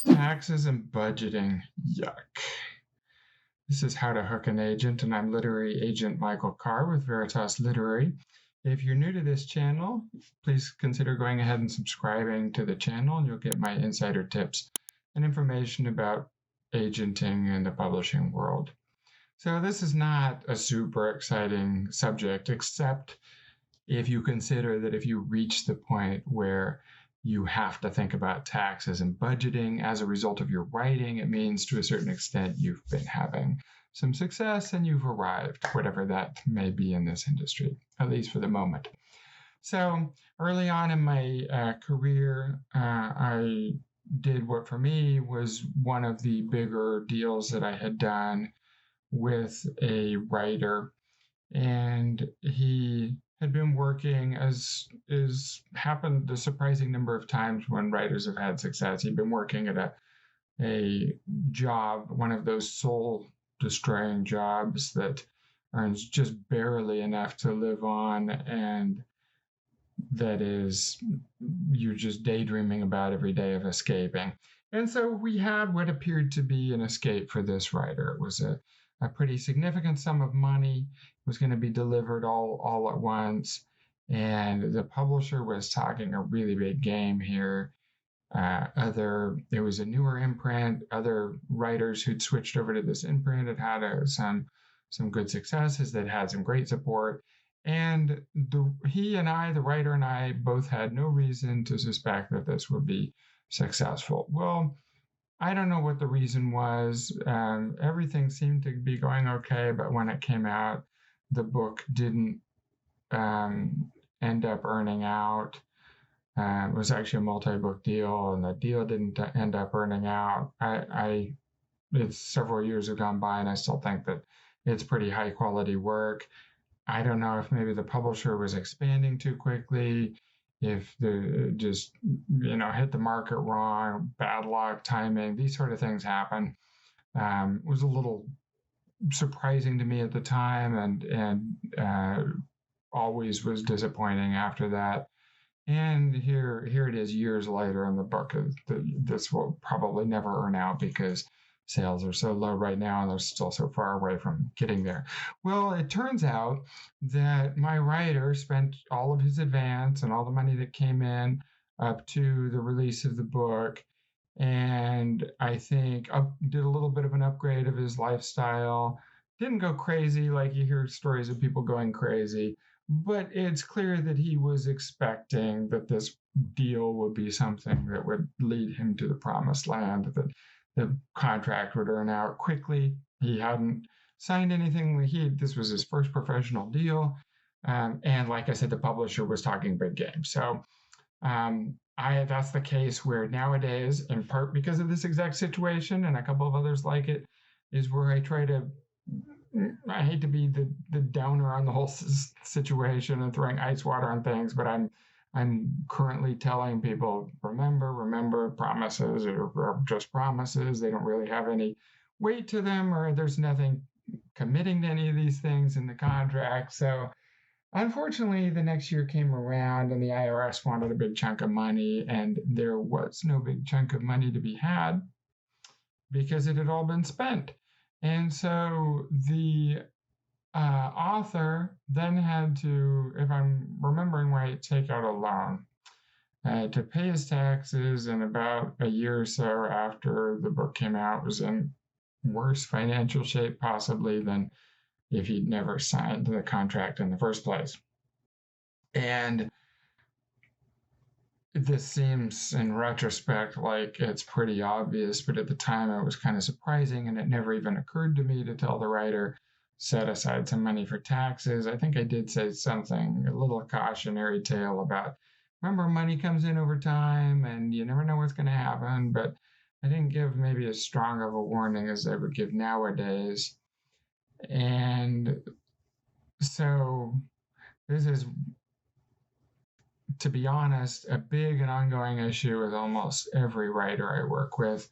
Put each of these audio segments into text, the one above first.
Taxes and budgeting. Yuck. This is How to Hook an Agent, and I'm literary agent Michael Carr with Veritas Literary. If you're new to this channel, please consider going ahead and subscribing to the channel, and you'll get my insider tips and information about agenting in the publishing world. So this is not a super exciting subject, except if you consider that if you reach the point where you have to think about taxes and budgeting as a result of your writing, it means to a certain extent you've been having some success and you've arrived, whatever that may be in this industry, at least for the moment. So early on in my career, I did what for me was one of the bigger deals that I had done with a writer, and he had been working, as is happened a surprising number of times when writers have had success. He'd been working at a job, one of those soul destroying jobs that earns just barely enough to live on, and that is you're just daydreaming about every day of escaping. And so we had what appeared to be an escape for this writer. It was a pretty significant sum of money. It was going to be delivered all at once. And the publisher was talking a really big game here. It was a newer imprint. Other writers who'd switched over to this imprint had some good successes, that had some great support. And the writer and I, both had no reason to suspect that this would be successful. Well, I don't know what the reason was. Everything seemed to be going okay, but when it came out, the book didn't end up earning out. It was actually a multi-book deal, and the deal didn't end up earning out. It's several years have gone by, and I still think that it's pretty high quality work. I don't know if maybe the publisher was expanding too quickly, if the just hit the market wrong, bad luck, timing, these sort of things happen. It was a little surprising to me at the time, and always was disappointing after that. And here it is years later, and the book this will probably never earn out because sales are so low right now and they're still so far away from getting there. Well, it turns out that my writer spent all of his advance and all the money that came in up to the release of the book, and I think did a little bit of an upgrade of his lifestyle. Didn't go crazy like you hear stories of people going crazy, but it's clear that he was expecting that this deal would be something that would lead him to the promised land, that the contract would earn out quickly. He hadn't signed anything. This was his first professional deal. And like I said, the publisher was talking big game. So that's the case where nowadays, in part because of this exact situation and a couple of others like it, is where I hate to be the downer on the whole situation and throwing ice water on things, but I'm currently telling people, remember, promises are just promises. They don't really have any weight to them, or there's nothing committing to any of these things in the contract. So unfortunately, the next year came around and the IRS wanted a big chunk of money, and there was no big chunk of money to be had because it had all been spent. And so the author then had to, if I'm remembering right, take out a loan to pay his taxes. And about a year or so after the book came out, was in worse financial shape possibly than if he'd never signed the contract in the first place. And this seems in retrospect like it's pretty obvious, but at the time it was kind of surprising, and it never even occurred to me to tell the writer, set aside some money for taxes. I think I did say something, a little cautionary tale about, remember, money comes in over time and you never know what's going to happen, but I didn't give maybe as strong of a warning as I would give nowadays. And so this is, to be honest, a big and ongoing issue with almost every writer I work with.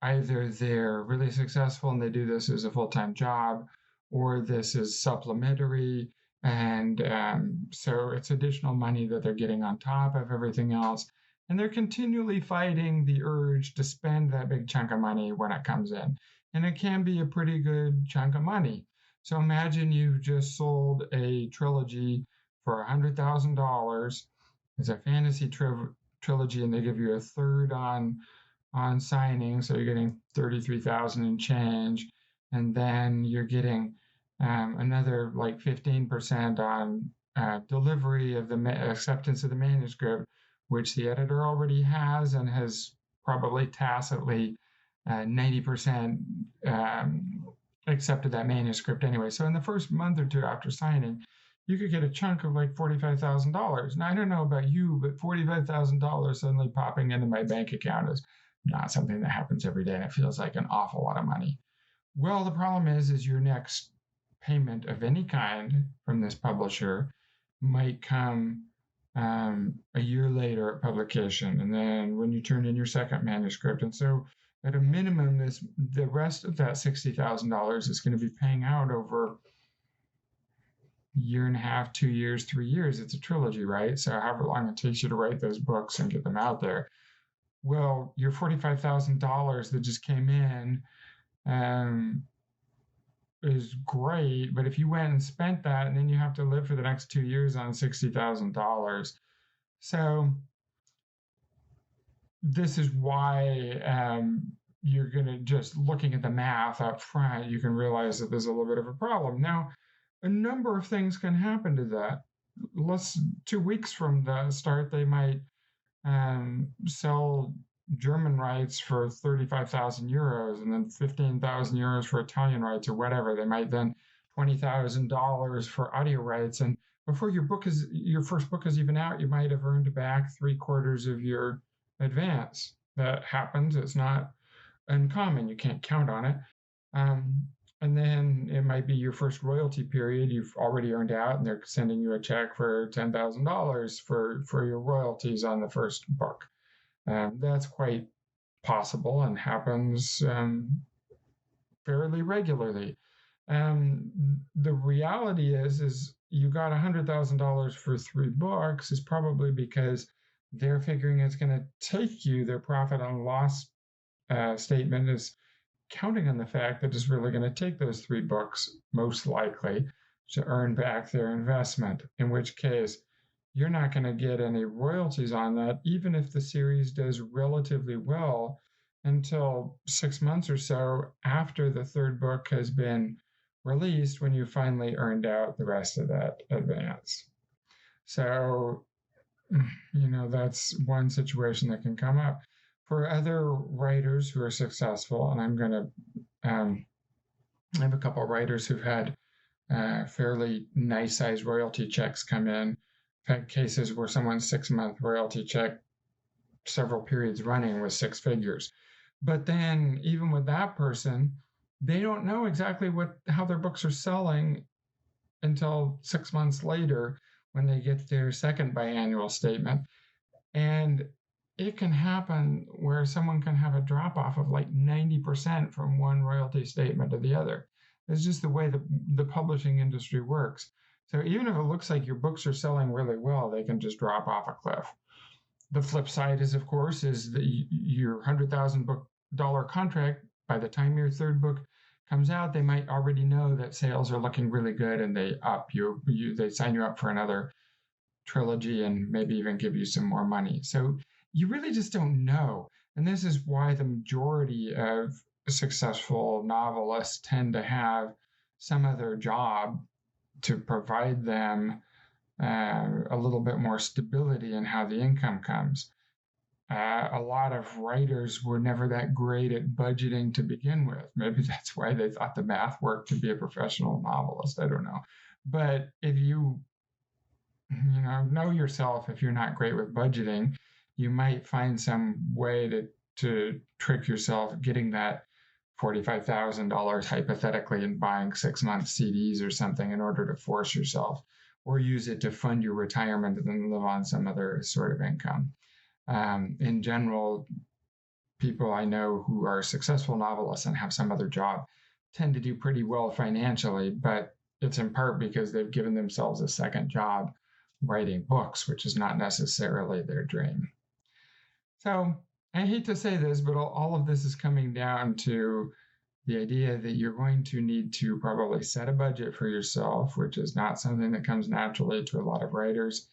Either they're really successful and they do this as a full-time job, or this is supplementary, and so it's additional money that they're getting on top of everything else. And they're continually fighting the urge to spend that big chunk of money when it comes in. And it can be a pretty good chunk of money. So imagine you've just sold a trilogy for $100,000. It's a fantasy trilogy, and they give you a third on signing, so you're getting 33,000 and change, and then you're getting another like 15% on delivery of the acceptance of the manuscript, which the editor already has and has probably tacitly 90% accepted that manuscript anyway. So in the first month or two after signing, you could get a chunk of like $45,000. Now, I don't know about you, but $45,000 suddenly popping into my bank account is not something that happens every day, and it feels like an awful lot of money. Well, the problem is your next payment of any kind from this publisher might come a year later at publication, and then when you turn in your second manuscript. And so at a minimum, the rest of that $60,000 is going to be paying out over a year and a half, 2 years, 3 years. It's a trilogy, right? So however long it takes you to write those books and get them out there. Well, your $45,000 that just came in is great, but if you went and spent that, and then you have to live for the next 2 years on $60,000. So this is why you're going to, just looking at the math up front, you can realize that there's a little bit of a problem. Now, a number of things can happen to that. 2 weeks from the start, they might sell German rights for 35,000 euros, and then 15,000 euros for Italian rights, or whatever. They might then $20,000 for audio rights, and before your first book is even out, you might have earned back 3/4 of your advance. That happens. It's not uncommon. You can't count on it. And then it might be your first royalty period. You've already earned out, and they're sending you a check for $10,000 for your royalties on the first book. That's quite possible and happens fairly regularly. The reality is you got $100,000 for 3 books is probably because they're figuring it's going to take you, their profit and loss statement is counting on the fact that it's really going to take those 3 books, most likely, to earn back their investment, in which case you're not going to get any royalties on that, even if the series does relatively well, until 6 months or so after the 3rd book has been released, when you finally earned out the rest of that advance. So, that's one situation that can come up. For other writers who are successful, and I'm going to I have a couple of writers who've had fairly nice sized royalty checks come in. I've had cases where someone's 6-month royalty check, several periods running, was 6 figures. But then even with that person, they don't know exactly how their books are selling until 6 months later when they get their second biannual statement. And it can happen where someone can have a drop off of like 90% from one royalty statement to the other. It's just the way the publishing industry works. So even if it looks like your books are selling really well, they can just drop off a cliff. The flip side is, of course, is that your $100,000 contract, by the time your 3rd book comes out, they might already know that sales are looking really good, and they sign you up for another trilogy and maybe even give you some more money. So you really just don't know. And this is why the majority of successful novelists tend to have some other job to provide them a little bit more stability in how the income comes. A lot of writers were never that great at budgeting to begin with. Maybe that's why they thought the math worked to be a professional novelist. I don't know. But if you know yourself, if you're not great with budgeting, you might find some way to trick yourself getting that $45,000 hypothetically and buying 6-month CDs or something in order to force yourself, or use it to fund your retirement and then live on some other sort of income. In general, people I know who are successful novelists and have some other job tend to do pretty well financially, but it's in part because they've given themselves a second job writing books, which is not necessarily their dream. So I hate to say this, but all of this is coming down to the idea that you're going to need to probably set a budget for yourself, which is not something that comes naturally to a lot of writers.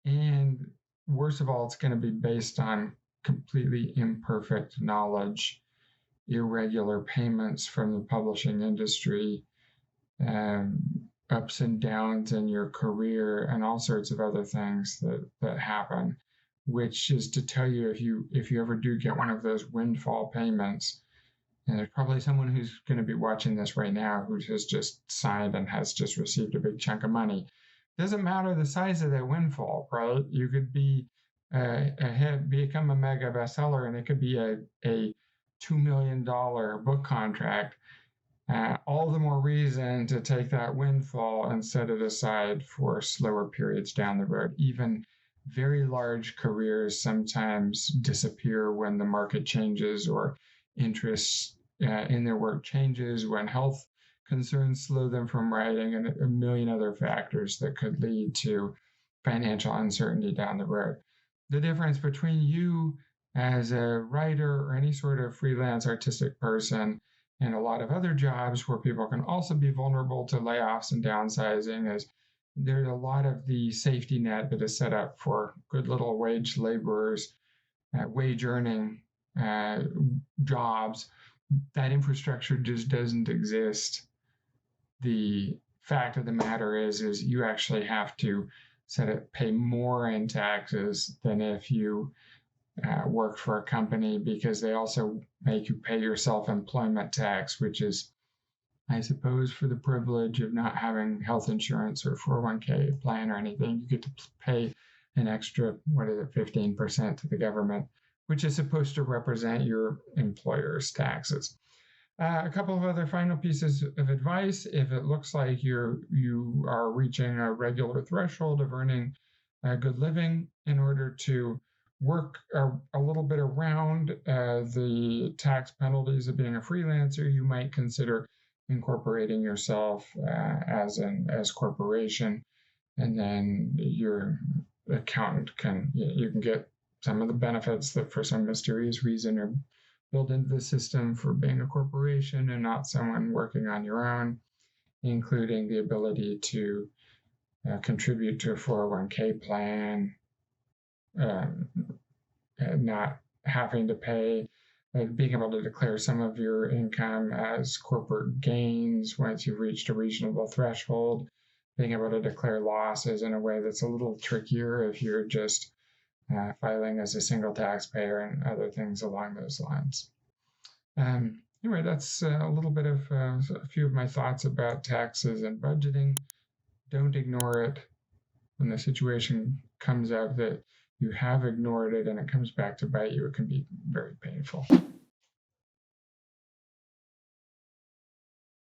And worst of all, it's going to be based on completely imperfect knowledge, irregular payments from the publishing industry, um, ups and downs in your career, and all sorts of other things that happen. Which is to tell you, if you ever do get one of those windfall payments, and there's probably someone who's going to be watching this right now who has just signed and has just received a big chunk of money. Doesn't matter the size of that windfall, right? You could be become a mega bestseller, and it could be a $2 million book contract. All the more reason to take that windfall and set it aside for slower periods down the road. Even very large careers sometimes disappear when the market changes, or interest in their work changes, when health concerns slow them from writing, and a million other factors that could lead to financial uncertainty down the road. The difference between you as a writer or any sort of freelance artistic person and a lot of other jobs where people can also be vulnerable to layoffs and downsizing is there's a lot of the safety net that is set up for good little wage laborers, wage earning jobs. That infrastructure just doesn't exist. The fact of the matter is you actually have to pay more in taxes than if you worked for a company, because they also make you pay your self-employment tax, which is, I suppose, for the privilege of not having health insurance or 401k plan or anything, you get to pay an extra, 15% to the government, which is supposed to represent your employer's taxes. A couple of other final pieces of advice. If it looks like you are reaching a regular threshold of earning a good living, in order to work a little bit around the tax penalties of being a freelancer, you might consider incorporating yourself as corporation, and then your accountant you can get some of the benefits that for some mysterious reason are built into the system for being a corporation and not someone working on your own, including the ability to contribute to a 401k plan, not having to pay, being able to declare some of your income as corporate gains once you've reached a reasonable threshold, being able to declare losses in a way that's a little trickier if you're just filing as a single taxpayer, and other things along those lines. Anyway, that's a little bit of a few of my thoughts about taxes and budgeting. Don't ignore it. When the situation comes up that you have ignored it and it comes back to bite you, it can be very painful.